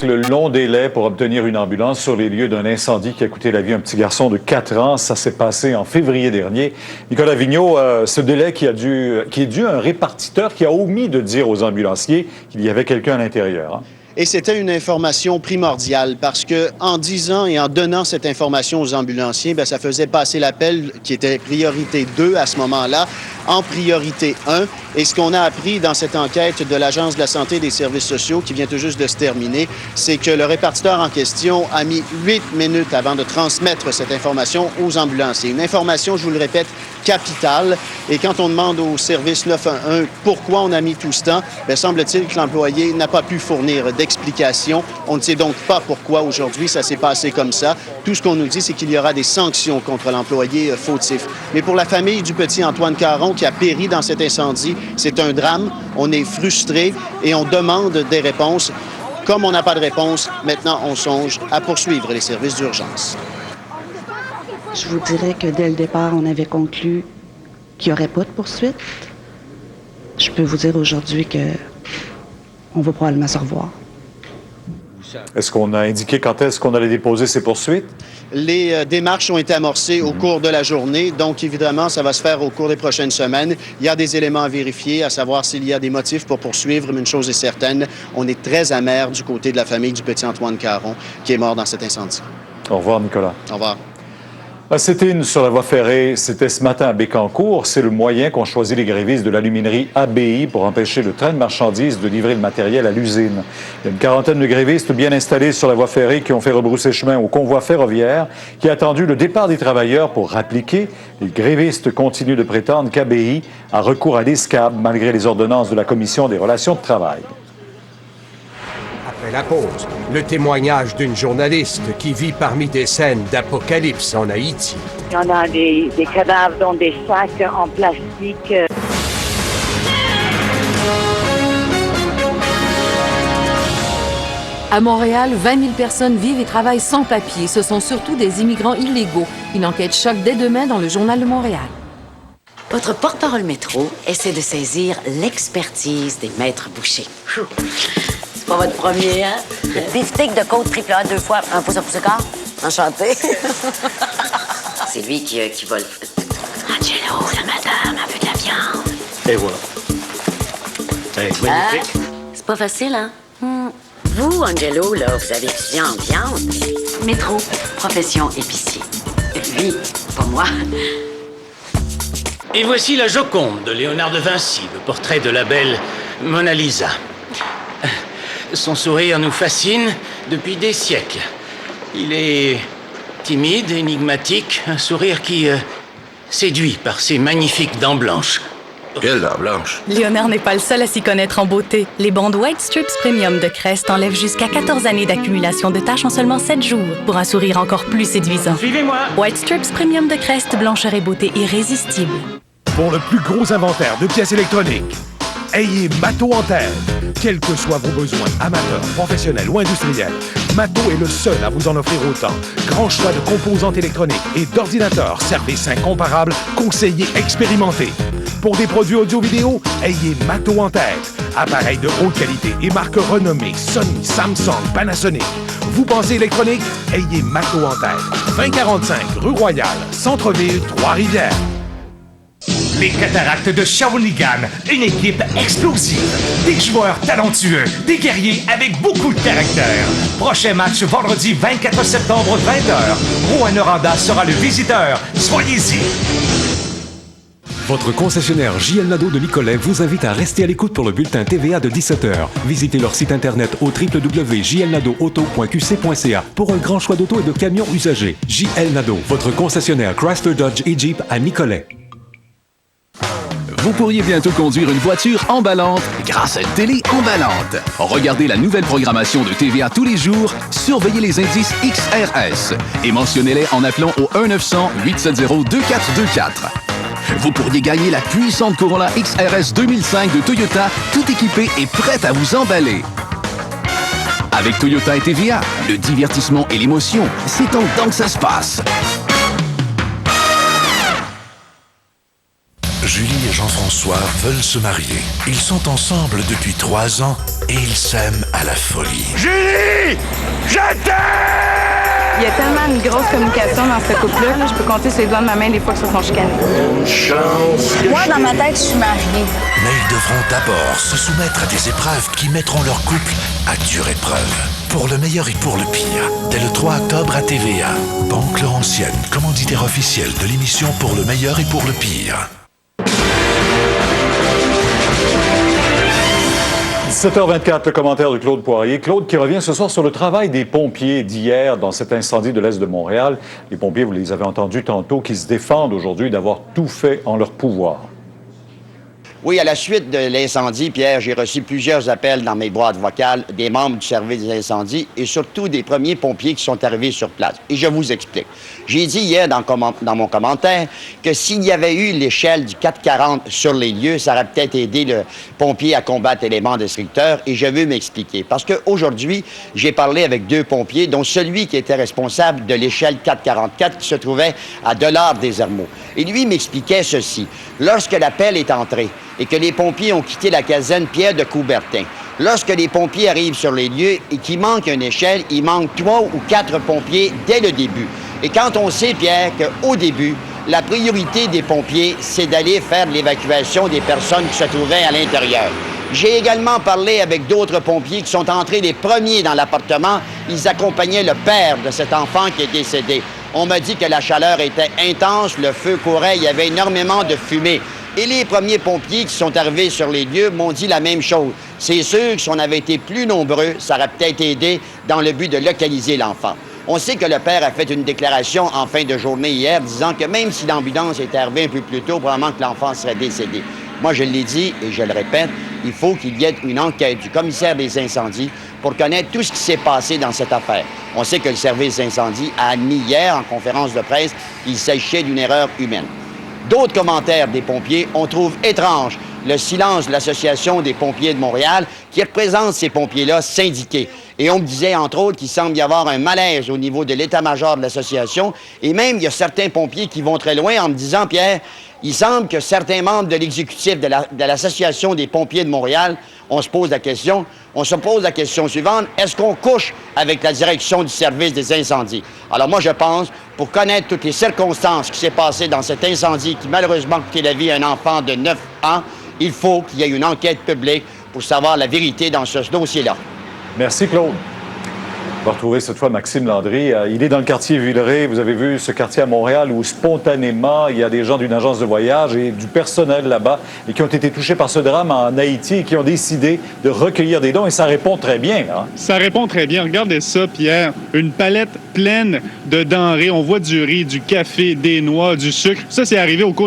Le long délai pour obtenir une ambulance sur les lieux d'un incendie qui a coûté la vie à un petit garçon de 4 ans. Ça s'est passé en février dernier. Nicolas Vigneault, ce délai qui est dû à un répartiteur qui a omis de dire aux ambulanciers qu'il y avait quelqu'un à l'intérieur. Hein? Et c'était une information primordiale parce que en disant et en donnant cette information aux ambulanciers, bien, ça faisait passer l'appel qui était priorité 2 à ce moment-là en priorité 1. Et ce qu'on a appris dans cette enquête de l'Agence de la santé et des services sociaux qui vient tout juste de se terminer, c'est que le répartiteur en question a mis 8 minutes avant de transmettre cette information aux ambulanciers. Une information, je vous le répète, capitale. Et quand on demande au service 911 pourquoi on a mis tout ce temps, bien, semble-t-il que l'employé n'a pas pu fournir d'explication. On ne sait donc pas pourquoi aujourd'hui ça s'est passé comme ça. Tout ce qu'on nous dit, c'est qu'il y aura des sanctions contre l'employé fautif. Mais pour la famille du petit Antoine Caron qui a péri dans cet incendie, c'est un drame. On est frustré et on demande des réponses. Comme on n'a pas de réponse, maintenant on songe à poursuivre les services d'urgence. Je vous dirais que dès le départ, on avait conclu qu'il n'y aurait pas de poursuite. Je peux vous dire aujourd'hui qu'on va probablement se revoir. Est-ce qu'on a indiqué quand est-ce qu'on allait déposer ces poursuites? Les démarches ont été amorcées au cours de la journée. Donc, évidemment, ça va se faire au cours des prochaines semaines. Il y a des éléments à vérifier, à savoir s'il y a des motifs pour poursuivre. Mais une chose est certaine, on est très amer du côté de la famille du petit Antoine Caron qui est mort dans cet incendie. Au revoir, Nicolas. Au revoir. C'était une sur la voie ferrée. C'était ce matin à Bécancour. C'est le moyen qu'ont choisi les grévistes de l'aluminerie ABI pour empêcher le train de marchandises de livrer le matériel à l'usine. Il y a une quarantaine de grévistes bien installés sur la voie ferrée qui ont fait rebrousser chemin au convoi ferroviaire qui a attendu le départ des travailleurs pour appliquer. Les grévistes continuent de prétendre qu'ABI a recours à l'ESCAB malgré les ordonnances de la Commission des relations de travail. Après la pause, le témoignage d'une journaliste qui vit parmi des scènes d'apocalypse en Haïti. Il y en a des cadavres dans des sacs en plastique. À Montréal, 20 000 personnes vivent et travaillent sans papier. Ce sont surtout des immigrants illégaux. Une enquête choc dès demain dans le Journal de Montréal. Votre porte-parole métro essaie de saisir l'expertise des maîtres bouchers. C'est pas votre premier, hein? Beefsteak de côte triple A 2 fois, 1 pouce à pouce de quart. Enchanté. C'est lui qui vole. Angelo, la madame, un peu de la viande. Et voilà. Hey, magnifique. C'est pas facile, hein? Vous, Angelo, là, vous avez étudié en viande. Métro, profession épicier. Lui, pas moi. Et voici la Joconde de Léonard de Vinci, le portrait de la belle Mona Lisa. Son sourire nous fascine depuis des siècles. Il est timide, énigmatique, un sourire qui séduit par ses magnifiques dents blanches. Quelle dent blanche? Léonard n'est pas le seul à s'y connaître en beauté. Les bandes White Strips Premium de Crest enlèvent jusqu'à 14 années d'accumulation de taches en seulement 7 jours pour un sourire encore plus séduisant. Suivez-moi! White Strips Premium de Crest, blancheur et beauté irrésistible. Pour le plus gros inventaire de pièces électroniques, ayez Matto en tête. Quels que soient vos besoins, amateurs, professionnels ou industriels, Matto est le seul à vous en offrir autant. Grand choix de composantes électroniques et d'ordinateurs, service incomparable, conseillers expérimentés. Pour des produits audio-vidéo, ayez Matto en tête. Appareils de haute qualité et marques renommées Sony, Samsung, Panasonic. Vous pensez électronique? Ayez Matto en tête. 2045 rue Royale, Centre-Ville, Trois-Rivières. Les Cataractes de Shawinigan, une équipe explosive, des joueurs talentueux, des guerriers avec beaucoup de caractère. Prochain match vendredi 24 septembre 20h. Rouyn-Noranda sera le visiteur. Soyez-y. Votre concessionnaire JL Nadeau de Nicolet vous invite à rester à l'écoute pour le bulletin TVA de 17h. Visitez leur site internet au www.jlnadeauauto.qc.ca pour un grand choix d'auto et de camions usagés. JL Nadeau, votre concessionnaire Chrysler Dodge et Jeep à Nicolet. Vous pourriez bientôt conduire une voiture emballante grâce à une télé emballante. Regardez la nouvelle programmation de TVA tous les jours, surveillez les indices XRS et mentionnez-les en appelant au 1-900-870-2424. Vous pourriez gagner la puissante Corolla XRS 2005 de Toyota, tout équipée et prête à vous emballer. Avec Toyota et TVA, le divertissement et l'émotion, c'est en temps que ça se passe. Julie et Jean-François soir veulent se marier. Ils sont ensemble depuis 3 ans et ils s'aiment à la folie. Julie! Je t'aime! Il y a tellement une grosse communication dans ce couple-là, je peux compter sur les doigts de ma main les fois qu'ils se sont chicanés. Une chance. Moi, dans ma tête, je suis mariée. Mais ils devront d'abord se soumettre à des épreuves qui mettront leur couple à dure épreuve. Pour le meilleur et pour le pire, dès le 3 octobre à TVA. Banque Laurentienne, commanditaire officiel de l'émission Pour le meilleur et pour le pire. 17h24, le commentaire de Claude Poirier. Claude qui revient ce soir sur le travail des pompiers d'hier dans cet incendie de l'Est de Montréal. Les pompiers, vous les avez entendus tantôt, qui se défendent aujourd'hui d'avoir tout fait en leur pouvoir. Oui, à la suite de l'incendie, Pierre, j'ai reçu plusieurs appels dans mes boîtes vocales des membres du service des incendies et surtout des premiers pompiers qui sont arrivés sur place. Et je vous explique. J'ai dit hier dans mon commentaire que s'il y avait eu l'échelle du 440 sur les lieux, ça aurait peut-être aidé le pompier à combattre l'élément destructeur et je veux m'expliquer. Parce qu'aujourd'hui, j'ai parlé avec 2 pompiers, dont celui qui était responsable de l'échelle 444 qui se trouvait à Dollard-des-Ormeaux. Et lui m'expliquait ceci. Lorsque l'appel est entré, et que les pompiers ont quitté la caserne Pierre de Coubertin. Lorsque les pompiers arrivent sur les lieux et qu'il manque une échelle, il manque 3 ou 4 pompiers dès le début. Et quand on sait, Pierre, qu'au début, la priorité des pompiers, c'est d'aller faire l'évacuation des personnes qui se trouvaient à l'intérieur. J'ai également parlé avec d'autres pompiers qui sont entrés les premiers dans l'appartement. Ils accompagnaient le père de cet enfant qui est décédé. On m'a dit que la chaleur était intense, le feu courait, il y avait énormément de fumée. Et les premiers pompiers qui sont arrivés sur les lieux m'ont dit la même chose. C'est sûr que si on avait été plus nombreux, ça aurait peut-être aidé dans le but de localiser l'enfant. On sait que le père a fait une déclaration en fin de journée hier disant que même si l'ambulance était arrivée un peu plus tôt, probablement que l'enfant serait décédé. Moi, je l'ai dit et je le répète, il faut qu'il y ait une enquête du commissaire des incendies pour connaître tout ce qui s'est passé dans cette affaire. On sait que le service d'incendie a admis hier en conférence de presse qu'il s'agissait d'une erreur humaine. D'autres commentaires des pompiers, on trouve étrange le silence de l'Association des pompiers de Montréal qui représente ces pompiers-là syndiqués. Et on me disait, entre autres, qu'il semble y avoir un malaise au niveau de l'état-major de l'association. Et même, il y a certains pompiers qui vont très loin en me disant, Pierre, il semble que certains membres de l'exécutif de l'Association des pompiers de Montréal, on se pose la question suivante, est-ce qu'on couche avec la direction du service des incendies? Alors moi, je pense, pour connaître toutes les circonstances qui s'est passées dans cet incendie qui malheureusement a coûté la vie à un enfant de 9 ans, il faut qu'il y ait une enquête publique pour savoir la vérité dans ce dossier-là. Merci, Claude. On va retrouver cette fois Maxime Landry. Il est dans le quartier Villeray. Vous avez vu ce quartier à Montréal où spontanément, il y a des gens d'une agence de voyage et du personnel là-bas et qui ont été touchés par ce drame en Haïti et qui ont décidé de recueillir des dons. Et ça répond très bien. Hein? Ça répond très bien. Regardez ça, Pierre. Une palette pleine de denrées. On voit du riz, du café, des noix, du sucre. Ça, c'est arrivé au cours des